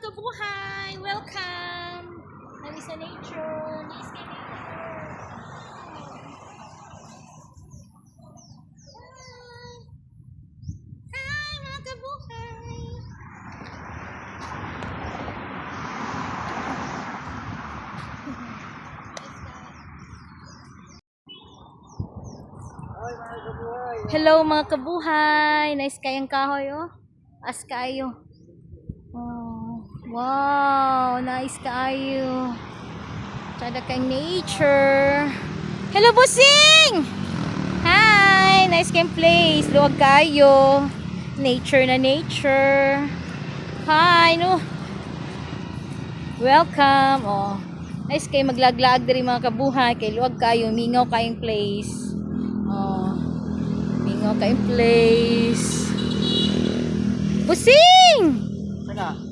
kabuhay! Welcome! Nami sa nature. Nice ka nature. Hi mga kabuhay! Hello mga kabuhay! Nice kayang kahoy oh. As kayo. Oh, wow, nice kayo. Tada kang nature. Hello Busing! Hi, nice kayong place. Luwag kayo. Nature na nature. Hi, no. Welcome. Oh. Nice kayo maglaglag diri mga kabuhay. Kay luwag kayo, mingaw kayong place. Oh. Mingaw kayong place. Busing! Saka?